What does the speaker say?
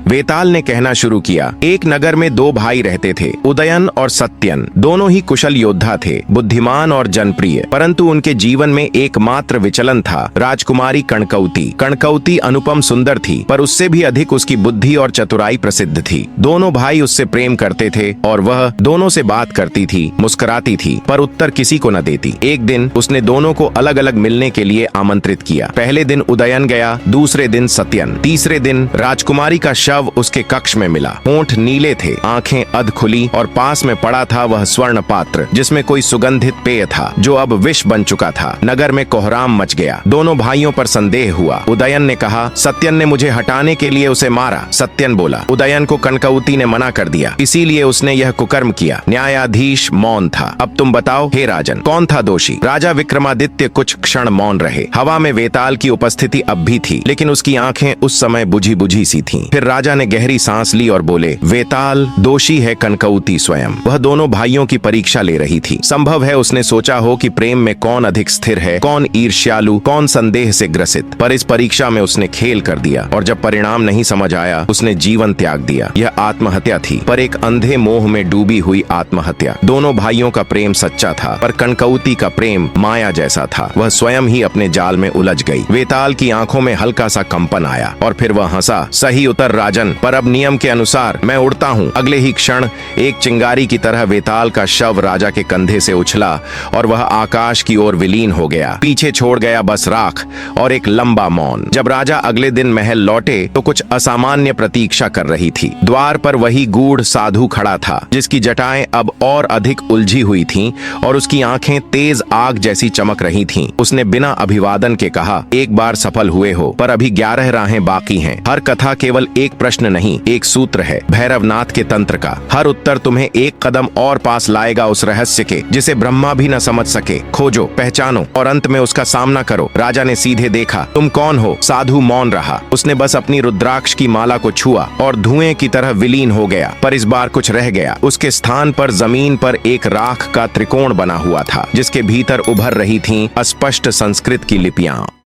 वेताल ने कहना शुरू किया, एक नगर में दो भाई रहते थे, उदयन और सत्यन। दोनों ही कुशल योद्धा थे, बुद्धिमान और जनप्रिय, परंतु उनके जीवन में एकमात्र विचलन था, राजकुमारी कणकौती। कणकौती अनुपम सुंदर थी, पर उससे भी अधिक उसकी बुद्धि और चतुराई प्रसिद्ध थी। दोनों भाई उससे प्रेम करते थे और वह दोनों से बात करती थी, मुस्कुराती थी, पर उत्तर किसी को न देती। एक दिन उसने दोनों को अलग अलग मिलने के लिए आमंत्रित किया। पहले दिन उदयन गया, दूसरे दिन सत्यन, तीसरे दिन राजकुमारी का शव उसके कक्ष में मिला। होंठ नीले थे, आंखें अध खुली और पास में पड़ा था वह स्वर्ण पात्र जिसमें कोई सुगंधित पेय था जो अब विष बन चुका था। नगर में कोहराम मच गया। दोनों भाइयों पर संदेह हुआ। उदयन ने कहा, सत्यन ने मुझे हटाने के लिए उसे मारा। सत्यन बोला, उदयन को कणकौती ने मना कर दिया, इसीलिए उसने यह कुकर्म किया। न्यायाधीश मौन था। अब तुम बताओ हे राजन, कौन था दोषी? राजा विक्रमादित्य कुछ क्षण मौन रहे। हवा में वेताल की उपस्थिति अब भी थी, लेकिन उसकी आंखें उस समय बुझी बुझी सी थीं। फिर राजा ने गहरी सांस ली और बोले, वेताल, दोषी है कणकौती स्वयं। वह दोनों भाइयों की परीक्षा ले रही थी। संभव है उसने सोचा हो कि प्रेम में कौन अधिक स्थिर है, कौन ईर्ष्यालु, कौन संदेह से ग्रसित। पर इस परीक्षा में उसने खेल कर दिया और जब परिणाम नहीं समझ आया, उसने जीवन त्याग दिया। यह आत्महत्या थी, पर एक अंधे मोह में डूबी हुई आत्महत्या। दोनों भाइयों का प्रेम सच्चा था, पर कणकौती का प्रेम माया जैसा था। वह स्वयं ही अपने जाल में उलझ गई। वेताल की आंखों में हल्का सा कंपन आया और फिर वह हंसा, सही उतर राजन, पर अब नियम के अनुसार मैं उड़ता हूँ। अगले ही क्षण एक चिंगारी की तरह वेताल का शव राजा के कंधे से उछला और वह आकाश की ओर विलीन हो गया। पीछे छोड़ गया बस राख और एक लंबा मौन। जब राजा अगले दिन महल लौटे तो कुछ असामान्य प्रतीक्षा कर रही थी। द्वार पर वही गूढ़ साधु खड़ा था, जिसकी जटाएं अब और अधिक उलझी हुई थीं और उसकी आंखें तेज आग जैसी चमक रही थीं। उसने बिना अभिवादन के कहा, एक बार सफल हुए हो, पर अभी 11 राहें बाकी हैं। हर कथा केवल एक प्रश्न नहीं, एक सूत्र है, भैरवनाथ के तंत्र का। हर उत्तर तुम्हें एक कदम और पास लाएगा उस रहस्य के जिसे ब्रह्मा भी न समझ सके। खोजो, पहचानो और अंत में उसका सामना करो। राजा ने सीधे देखा, तुम कौन हो? साधु मौन रहा। उसने बस अपनी रुद्राक्ष की माला को छुआ और धुएं की तरह विलीन हो गया। पर इस बार कुछ रह गया। उसके स्थान पर जमीन पर एक राख का त्रिकोण बना हुआ था, जिसके भीतर उभर रही थीं अस्पष्ट संस्कृत की लिपियां।